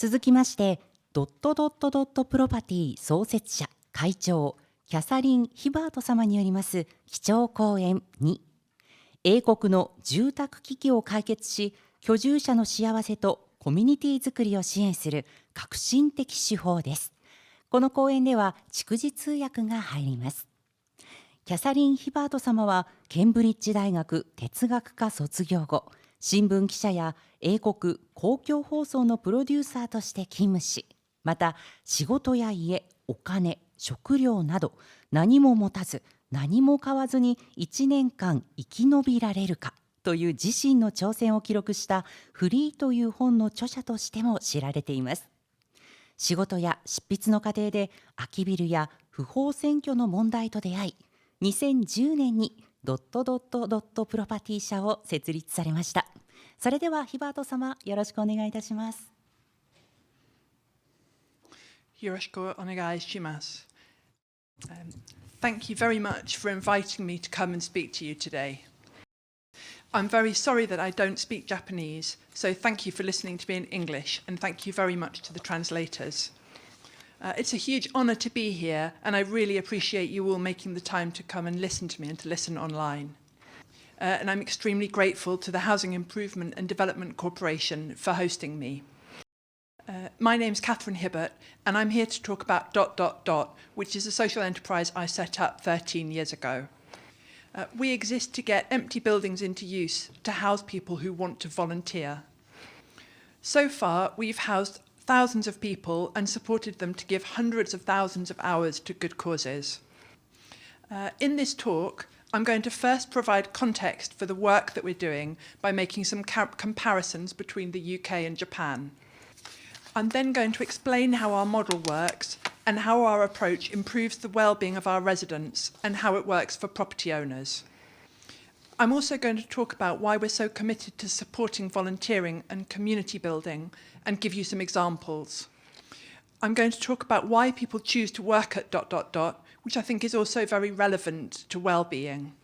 続きまして、ドットドットドットプロパティ創設者会長キャサリン・ヒバート様によります基調講演2、英国の住宅危機を解決し、居住者の幸せとコミュニティづくりを支援する革新的手法です。この講演では逐次通訳が入ります。キャサリン・ヒバート様はケンブリッジ大学哲学科卒業後、新聞記者や英国公共放送のプロデューサーとして勤務し、また仕事や家、お金、食料など何も持たず何も買わずに1年間生き延びられるかという自身の挑戦を記録したフリーという本の著者としても知られています。仕事や執筆の過程で空きビルや不法占拠の問題と出会い、2010年にドットドットドットプロパティ社を設立されました。それではヒバート様、よろしくお願いいたします。よろしくお願いします。Thank you very much for inviting me to come and speak to you today. I'm very sorry that I don't speak Japanese, so thank you for listening to me in English, and thank you very much to the translators. It's a huge honour to be here, and I really appreciate you all making the time to come and listen to me and to listen online. And I'm extremely grateful to the Housing Improvement and Development Corporation for hosting me. My name's Catherine Hibbert, and I'm here to talk about Dot Dot Dot, which is a social enterprise I set up 13 years ago. We exist to get empty buildings into use to house people who want to volunteer. So far, we've housed thousands of people and supported them to give hundreds of thousands of hours to good causes. In this talk, I'm going to first provide context for the work that we're doing by making some comparisons between the UK and Japan. I'm then going to explain how our model works and how our approach improves the well-being of our residents and how it works for property owners. I'm also going to talk about why we're so committed to supporting volunteering and community building and give you some examples. I'm going to talk about why people choose to work at Dot Dot Dot, which I think is also very relevant to well-being.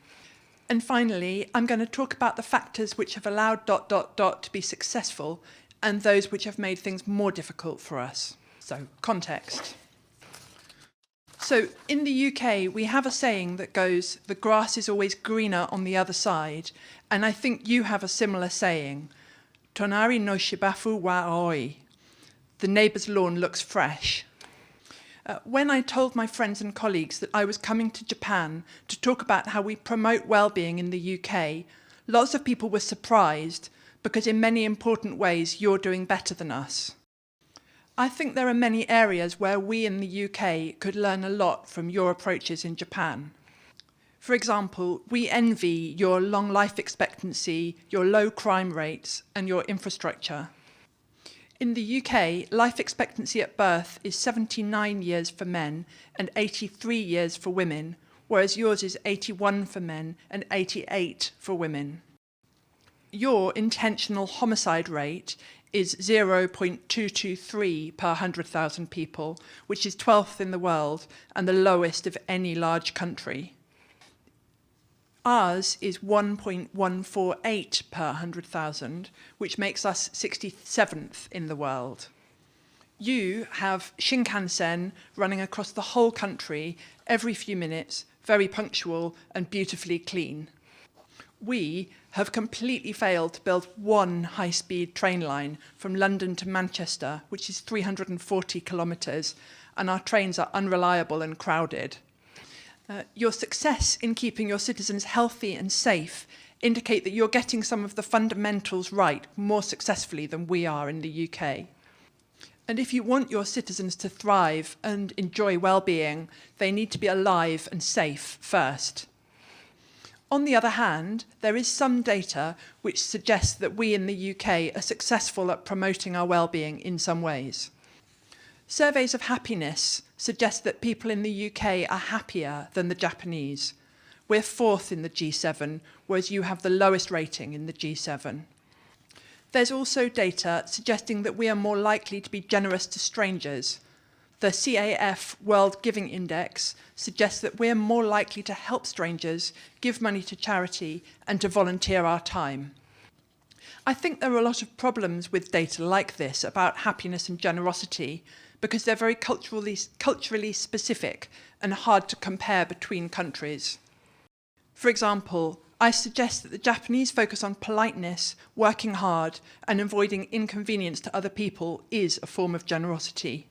And finally, I'm going to talk about the factors which have allowed Dot Dot Dot to be successful and those which have made things more difficult for us. So, context. So, in the UK, we have a saying that goes, "The grass is always greener on the other side," and I think you have a similar saying, "Tonari no shibafu wa oi." The neighbour's lawn looks fresh. When I told my friends and colleagues that I was coming to Japan to talk about how we promote well-being in the UK, lots of people were surprised because in many important ways you're doing better than us. I think there are many areas where we in the UK could learn a lot from your approaches in Japan. For example, we envy your long life expectancy, your low crime rates, and your infrastructure. In the UK, life expectancy at birth is 79 years for men and 83 years for women, whereas yours is 81 for men and 88 for women. Your intentional homicide rate is 0.223 per 100,000 people, which is 12th in the world and the lowest of any large country. Ours is 1.148 per 100,000, which makes us 67th in the world. You have Shinkansen running across the whole country every few minutes, very punctual and beautifully clean. We have completely failed to build one high-speed train line from London to Manchester, which is 340 kilometres, and our trains are unreliable and crowded. Your success in keeping your citizens healthy and safe indicate that you're getting some of the fundamentals right more successfully than we are in the UK. And if you want your citizens to thrive and enjoy well-being, they need to be alive and safe first. On the other hand, there is some data which suggests that we in the UK are successful at promoting our well-being in some ways. Surveys of happiness suggest that people in the UK are happier than the Japanese. We're 4th in the G7, whereas you have the lowest rating in the G7. There's also data suggesting that we are more likely to be generous to strangers. The CAF World Giving Index suggests that we're more likely to help strangers, give money to charity, and to volunteer our time. I think there are a lot of problems with data like this about happiness and generosity because they're very culturally specific and hard to compare between countries. For example, I suggest that the Japanese focus on politeness, working hard, and avoiding inconvenience to other people is a form of generosity.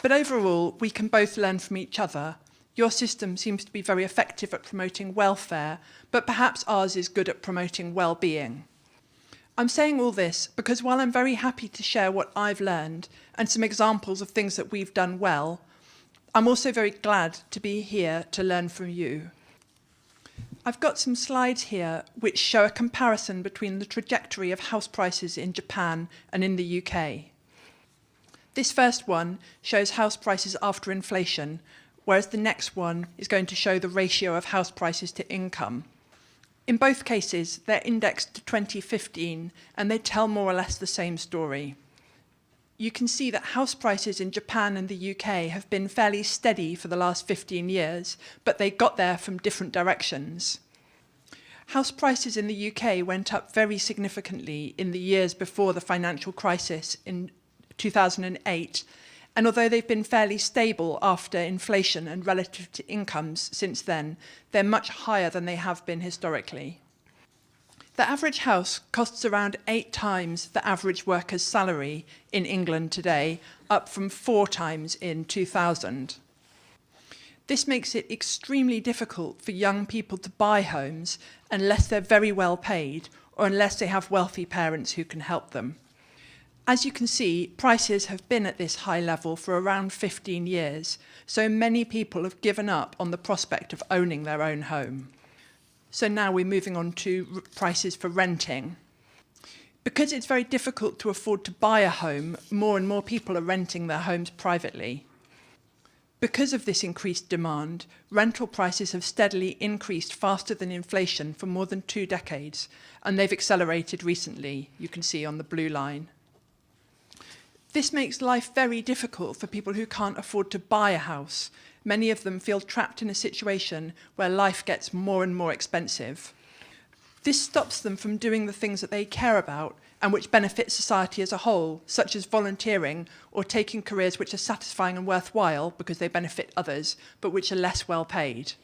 But overall, we can both learn from each other. Your system seems to be very effective at promoting welfare, but perhaps ours is good at promoting well-being. I'm saying all this because while I'm very happy to share what I've learned and some examples of things that we've done well, I'm also very glad to be here to learn from you. I've got some slides here which show a comparison between the trajectory of house prices in Japan and in the UK. This first one shows house prices after inflation, whereas the next one is going to show the ratio of house prices to income. In both cases, they're indexed to 2015, and they tell more or less the same story. You can see that house prices in Japan and the UK have been fairly steady for the last 15 years, but they got there from different directions. House prices in the UK went up very significantly in the years before the financial crisis in 2008, and although they've been fairly stable after inflation and relative to incomes since then, they're much higher than they have been historically. The average house costs around 8 times the average worker's salary in England today, up from 4 times in 2000. This makes it extremely difficult for young people to buy homes unless they're very well paid or unless they have wealthy parents who can help them. As you can see, prices have been at this high level for around 15 years, so many people have given up on the prospect of owning their own home. So now we're moving on to prices for renting. Because it's very difficult to afford to buy a home, more and more people are renting their homes privately. Because of this increased demand, rental prices have steadily increased faster than inflation for more than 2 decades, and they've accelerated recently, you can see on the blue line. This makes life very difficult for people who can't afford to buy a house. Many of them feel trapped in a situation where life gets more and more expensive. This stops them from doing the things that they care about and which benefit society as a whole, such as volunteering or taking careers which are satisfying and worthwhile because they benefit others, but which are less well paid.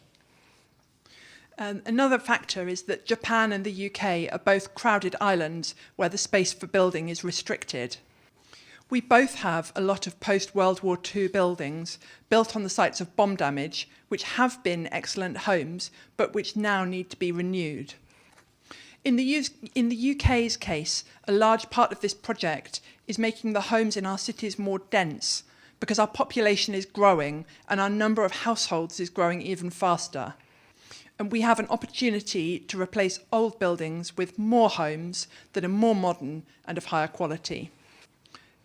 Another factor is that Japan and the UK are both crowded islands where the space for building is restricted. We both have a lot of post-World War II buildings built on the sites of bomb damage, which have been excellent homes, but which now need to be renewed. In the UK's case, a large part of this project is making the homes in our cities more dense, because our population is growing and our number of households is growing even faster. And we have an opportunity to replace old buildings with more homes that are more modern and of higher quality.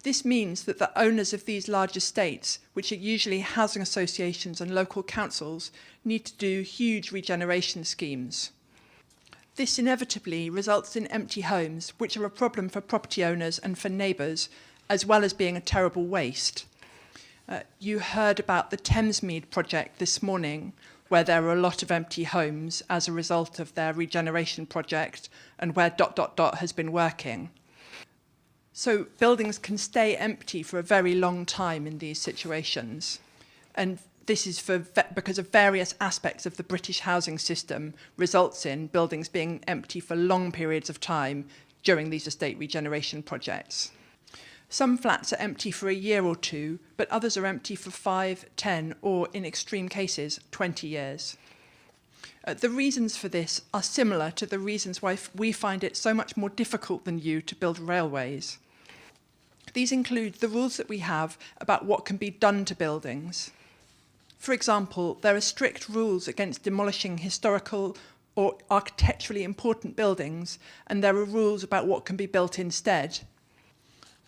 This means that the owners of these large estates, which are usually housing associations and local councils, need to do huge regeneration schemes. This inevitably results in empty homes, which are a problem for property owners and for neighbours, as well as being a terrible waste. You heard about the Thamesmead project this morning, where there are a lot of empty homes as a result of their regeneration project, and where ... has been working. So buildings can stay empty for a very long time in these situations. And this is because of various aspects of the British housing system results in buildings being empty for long periods of time during these estate regeneration projects. Some flats are empty for a year or 2, but others are empty for 5, 10, or in extreme cases, 20 years. The reasons for this are similar to the reasons why we find it so much more difficult than you to build railways. These include the rules that we have about what can be done to buildings. For example, there are strict rules against demolishing historical or architecturally important buildings, and there are rules about what can be built instead.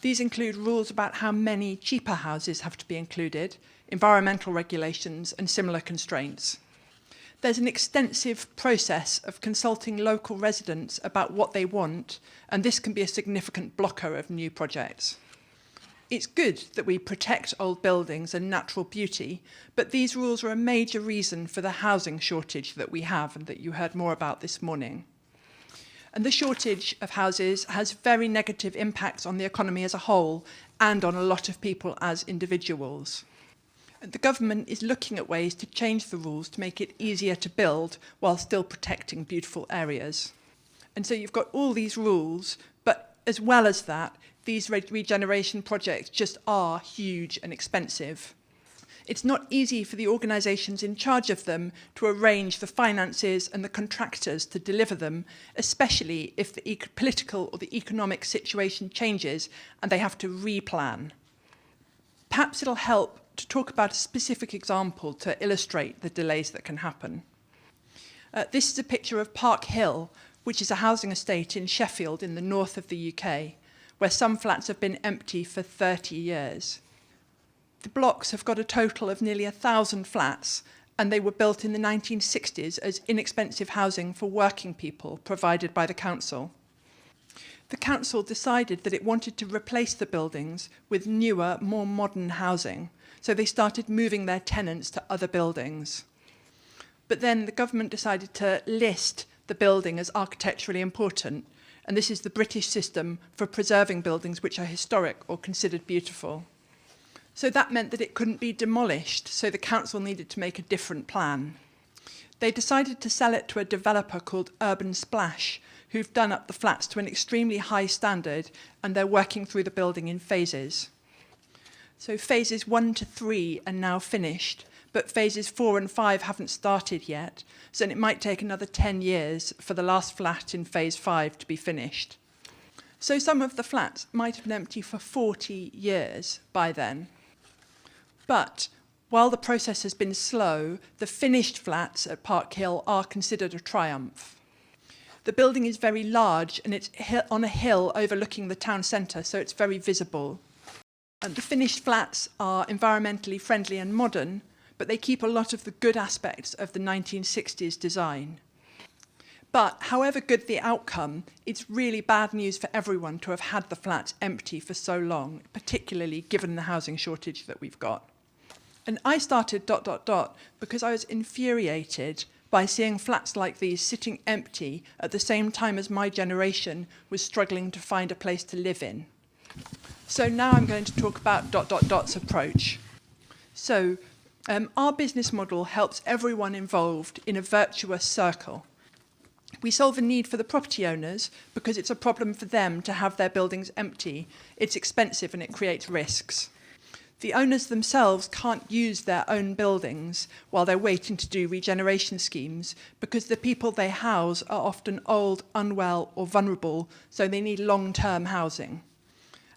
These include rules about how many cheaper houses have to be included, environmental regulations, and similar constraints. There's an extensive process of consulting local residents about what they want, and this can be a significant blocker of new projects. It's good that we protect old buildings and natural beauty, but these rules are a major reason for the housing shortage that we have and that you heard more about this morning. And the shortage of houses has very negative impacts on the economy as a whole and on a lot of people as individuals. And the government is looking at ways to change the rules to make it easier to build while still protecting beautiful areas. And so you've got all these rules, but as well as that, these regeneration projects just are huge and expensive. It's not easy for the organisations in charge of them to arrange the finances and the contractors to deliver them, especially if the political or the economic situation changes and they have to replan. Perhaps it'll help to talk about a specific example to illustrate the delays that can happen. This is a picture of Park Hill, which is a housing estate in Sheffield in the north of the UK, where some flats have been empty for 30 years. The blocks have got a total of nearly 1,000 flats, and they were built in the 1960s as inexpensive housing for working people provided by the council. The council decided that it wanted to replace the buildings with newer, more modern housing, so they started moving their tenants to other buildings. But then the government decided to list the building as architecturally important, and this is the British system for preserving buildings which are historic or considered beautiful. So that meant that it couldn't be demolished, so the council needed to make a different plan. They decided to sell it to a developer called Urban Splash, who've done up the flats to an extremely high standard, and they're working through the building in phases. So phases 1 to 3 are now finished, but phases 4 and 5 haven't started yet, so it might take another 10 years for the last flat in phase 5 to be finished. So some of the flats might have been empty for 40 years by then. But while the process has been slow, the finished flats at Park Hill are considered a triumph. The building is very large and it's on a hill overlooking the town centre, so it's very visible. And the finished flats are environmentally friendly and modern, but they keep a lot of the good aspects of the 1960s design. But however good the outcome, it's really bad news for everyone to have had the flats empty for so long, particularly given the housing shortage that we've got. And I started ... because I was infuriated by seeing flats like these sitting empty at the same time as my generation was struggling to find a place to live in. So now I'm going to talk about ... approach. So our business model helps everyone involved in a virtuous circle. We solve a need for the property owners because it's a problem for them to have their buildings empty. It's expensive and it creates risks. The owners themselves can't use their own buildings while they're waiting to do regeneration schemes because the people they house are often old, unwell or vulnerable, so they need long-term housing.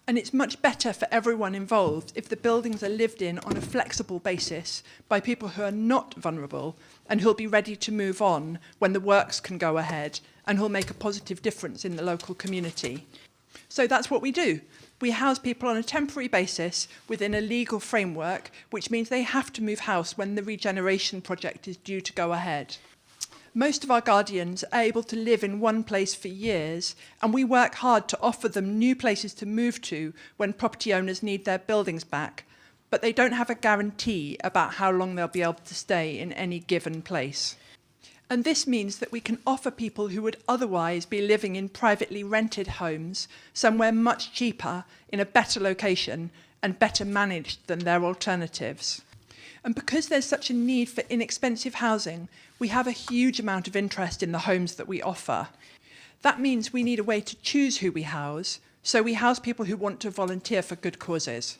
And it's much better for everyone involved if the buildings are lived in on a flexible basis by people who are not vulnerable and who'll be ready to move on when the works can go ahead and who'll make a positive difference in the local community. So that's what we do. We house people on a temporary basis within a legal framework, which means they have to move house when the regeneration project is due to go ahead. Most of our guardians are able to live in one place for years, and we work hard to offer them new places to move to when property owners need their buildings back, but they don't have a guarantee about how long they'll be able to stay in any given place. And this means that we can offer people who would otherwise be living in privately rented homes somewhere much cheaper, in a better location, and better managed than their alternatives. And because there's such a need for inexpensive housing, we have a huge amount of interest in the homes that we offer. That means we need a way to choose who we house, so we house people who want to volunteer for good causes.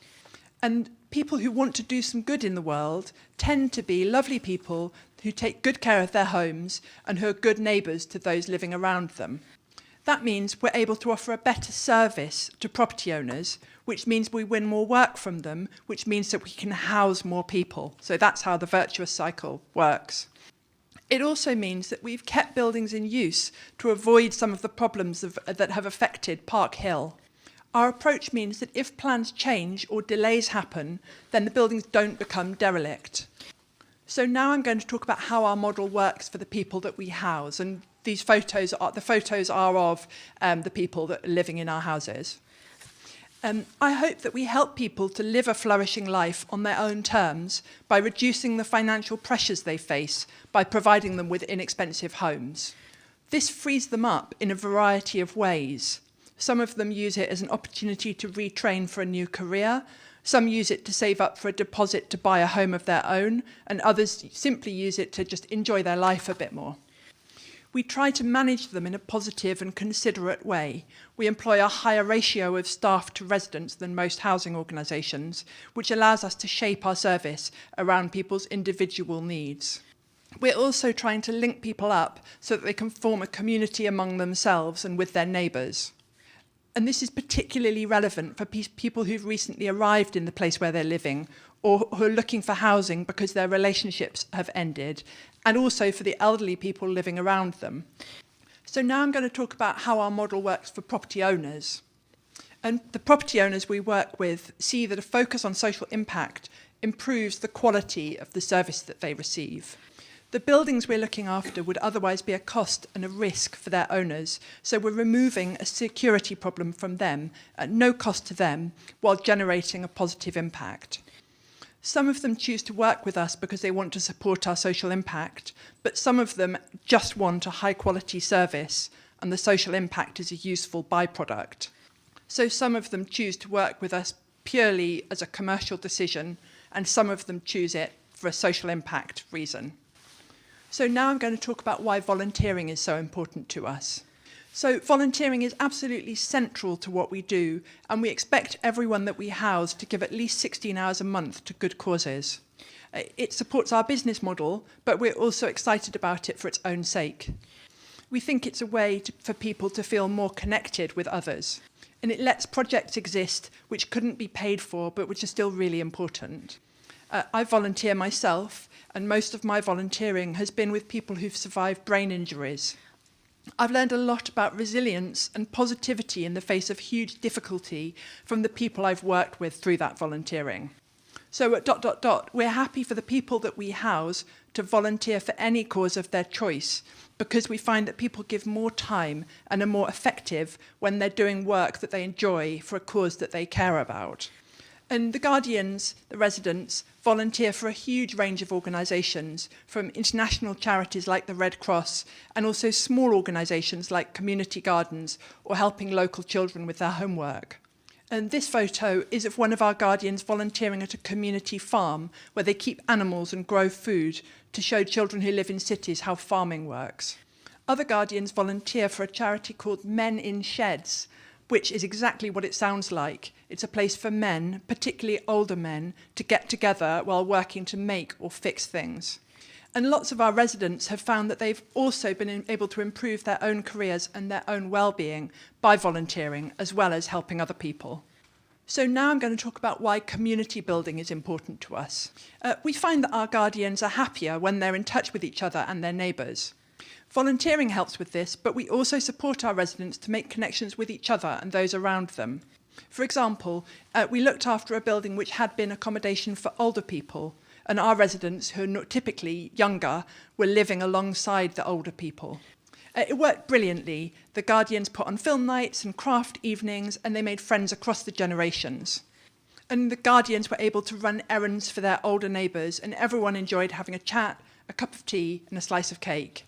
And people who want to do some good in the world tend to be lovely people who take good care of their homes and who are good neighbours to those living around them. That means we're able to offer a better service to property owners, which means we win more work from them, which means that we can house more people. So that's how the virtuous cycle works. It also means that we've kept buildings in use to avoid some of the problems that have affected Park Hill. Our approach means that if plans change or delays happen, then the buildings don't become derelict. So now I'm going to talk about how our model works for the people that we house, and these photos are of the people that are living in our houses. I hope that we help people to live a flourishing life on their own terms by reducing the financial pressures they face by providing them with inexpensive homes. This frees them up in a variety of ways. Some of them use it as an opportunity to retrain for a new career. Some use it to save up for a deposit to buy a home of their own, and others simply use it to just enjoy their life a bit more. We try to manage them in a positive and considerate way. We employ a higher ratio of staff to residents than most housing organisations, which allows us to shape our service around people's individual needs. We're also trying to link people up so that they can form a community among themselves and with their neighbours. And this is particularly relevant for people who've recently arrived in the place where they're living, or who are looking for housing because their relationships have ended, and also for the elderly people living around them. So now I'm going to talk about how our model works for property owners. And the property owners we work with see that a focus on social impact improves the quality of the service that they receive. The buildings we're looking after would otherwise be a cost and a risk for their owners, so we're removing a security problem from them at no cost to them while generating a positive impact. Some of them choose to work with us because they want to support our social impact, but some of them just want a high-quality service, and the social impact is a useful byproduct. So some of them choose to work with us purely as a commercial decision, and some of them choose it for a social impact reason. So now I'm going to talk about why volunteering is so important to us. So volunteering is absolutely central to what we do, and we expect everyone that we house to give at least 16 hours a month to good causes. It supports our business model, but we're also excited about it for its own sake. We think it's a way for people to feel more connected with others, and it lets projects exist which couldn't be paid for, but which are still really important. I volunteer myself, and most of my volunteering has been with people who've survived brain injuries. I've learned a lot about resilience and positivity in the face of huge difficulty from the people I've worked with through that volunteering. So at Dot Dot Dot, we're happy for the people that we house to volunteer for any cause of their choice, because we find that people give more time and are more effective when they're doing work that they enjoy for a cause that they care about. And the guardians, the residents, volunteer for a huge range of organisations, from international charities like the Red Cross, and also small organisations like community gardens or helping local children with their homework. And this photo is of one of our guardians volunteering at a community farm where they keep animals and grow food to show children who live in cities how farming works. Other guardians volunteer for a charity called Men in Sheds, which is exactly what it sounds like. It's a place for men, particularly older men, to get together while working to make or fix things. And lots of our residents have found that they've also been able to improve their own careers and their own well-being by volunteering, as well as helping other people. So now I'm going to talk about why community building is important to us. We find that our guardians are happier when they're in touch with each other and their neighbours. Volunteering helps with this, but we also support our residents to make connections with each other and those around them. For example, we looked after a building which had been accommodation for older people, and our residents, who are not typically younger, were living alongside the older people. It worked brilliantly. The guardians put on film nights and craft evenings, and they made friends across the generations. And the guardians were able to run errands for their older neighbours, and everyone enjoyed having a chat, a cup of tea, and a slice of cake.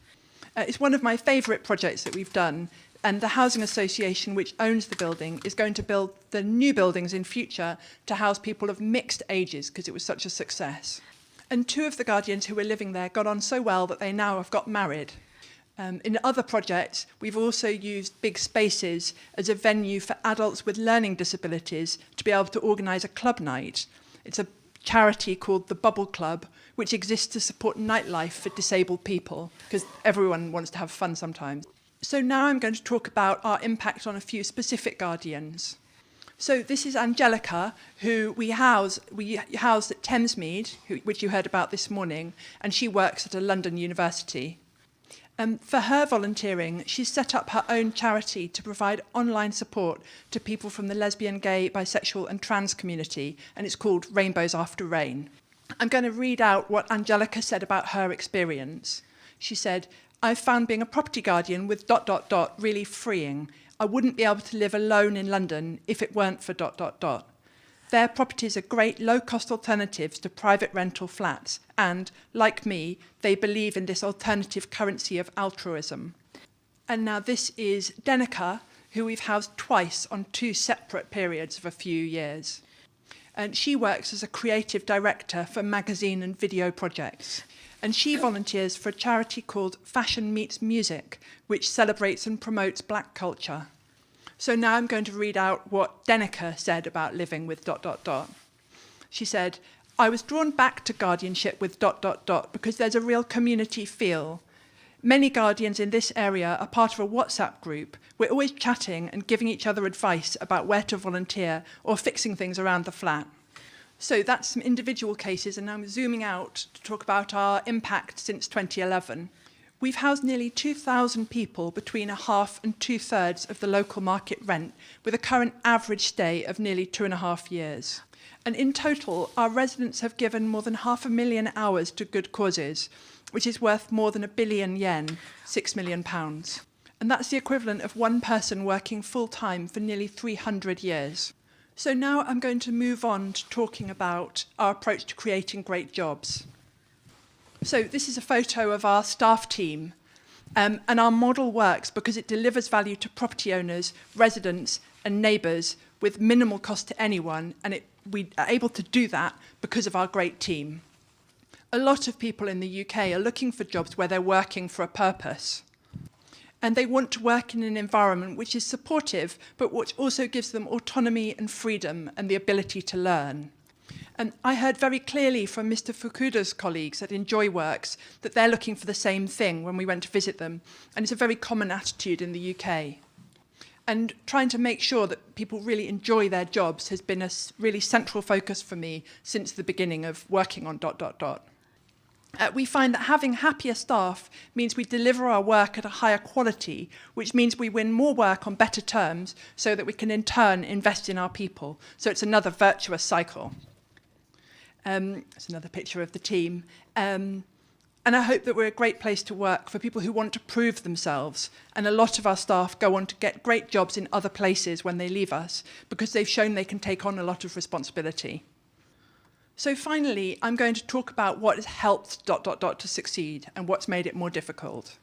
It's one of my favourite projects that we've done, and the housing association which owns the building is going to build the new buildings in future to house people of mixed ages because it was such a success. And two of the guardians who were living there got on so well that they now have got married. In other projects, we've also used big spaces as a venue for adults with learning disabilities to be able to organise a club night. It's a charity called the Bubble Club, which exists to support nightlife for disabled people, because everyone wants to have fun sometimes. So now I'm going to talk about our impact on a few specific guardians. So this is Angelica, who we house at Thamesmead, which you heard about this morning, and she works at a London university. For her volunteering, she's set up her own charity to provide online support to people from the lesbian, gay, bisexual and trans community, and it's called Rainbows After Rain. I'm going to read out what Angelica said about her experience. She said, "I've found being a property guardian with ... really freeing. I wouldn't be able to live alone in London if it weren't for ... Their properties are great low-cost alternatives to private rental flats, and, like me, they believe in this alternative currency of altruism. And now this is Denica, who we've housed twice on 2 separate periods of a few years. And she works as a creative director for magazine and video projects. And she volunteers for a charity called Fashion Meets Music, which celebrates and promotes black culture. So now I'm going to read out what Denica said about living with ... She said, I was drawn back to guardianship with ... because there's a real community feel. Many guardians in this area are part of a WhatsApp group. We're always chatting and giving each other advice about where to volunteer or fixing things around the flat. So that's some individual cases, and now I'm zooming out to talk about our impact since 2011. We've housed nearly 2,000 people between 1/2 and 2/3 of the local market rent, with a current average stay of nearly 2.5 years. And in total, our residents have given more than 500,000 hours to good causes, which is worth more than 1 billion yen, £6 million. And that's the equivalent of one person working full-time for nearly 300 years. So now I'm going to move on to talking about our approach to creating great jobs. So this is a photo of our staff team, and our model works because it delivers value to property owners, residents and neighbours with minimal cost to anyone, and we are able to do that because of our great team. A lot of people in the UK are looking for jobs where they're working for a purpose. And they want to work in an environment which is supportive, but which also gives them autonomy and freedom and the ability to learn. And I heard very clearly from Mr. Fukuda's colleagues at Enjoy Works that they're looking for the same thing when we went to visit them. And it's a very common attitude in the UK. And trying to make sure that people really enjoy their jobs has been a really central focus for me since the beginning of working on ... We find that having happier staff means we deliver our work at a higher quality, which means we win more work on better terms so that we can in turn invest in our people. So it's another virtuous cycle. It's another picture of the team. And I hope that we're a great place to work for people who want to prove themselves. And a lot of our staff go on to get great jobs in other places when they leave us because they've shown they can take on a lot of responsibility. So finally, I'm going to talk about what has helped ... to succeed and what's made it more difficult.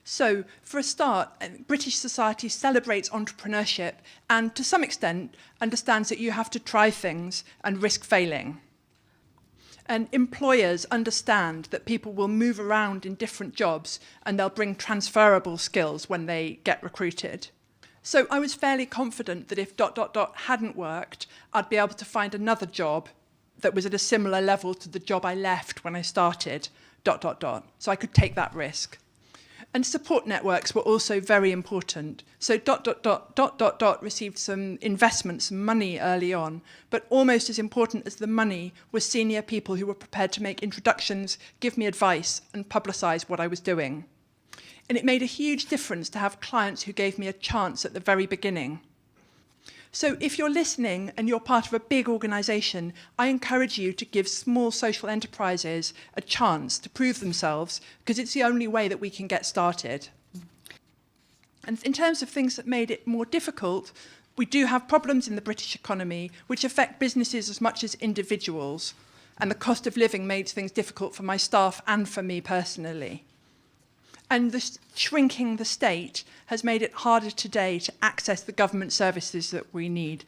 So for a start, British society celebrates entrepreneurship and to some extent understands that you have to try things and risk failing. And employers understand that people will move around in different jobs and they'll bring transferable skills when they get recruited. So I was fairly confident that if ... hadn't worked, I'd be able to find another job that was at a similar level to the job I left when I started ... So I could take that risk. And support networks were also very important. So ... received some investments, some money early on, but almost as important as the money was senior people who were prepared to make introductions, give me advice, and publicise what I was doing. And it made a huge difference to have clients who gave me a chance at the very beginning. So if you're listening and you're part of a big organisation, I encourage you to give small social enterprises a chance to prove themselves because it's the only way that we can get started. And in terms of things that made it more difficult, we do have problems in the British economy which affect businesses as much as individuals, and the cost of living made things difficult for my staff and for me personally. And shrinking the state has made it harder today to access the government services that we need.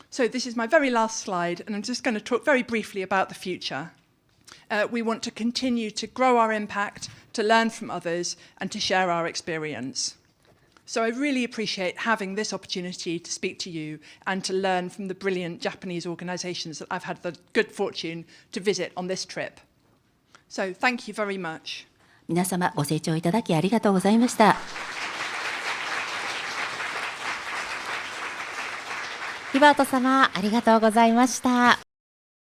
So this is my very last slide, and I'm just going to talk very briefly about the future. We want to continue to grow our impact, to learn from others, and to share our experience. So I really appreciate having this opportunity to speak to you and to learn from the brilliant Japanese organisations that I've had the good fortune to visit on this trip. So thank you very much. 皆様ご清聴いただきありがとうございました。ヒバート様ありがとうございました。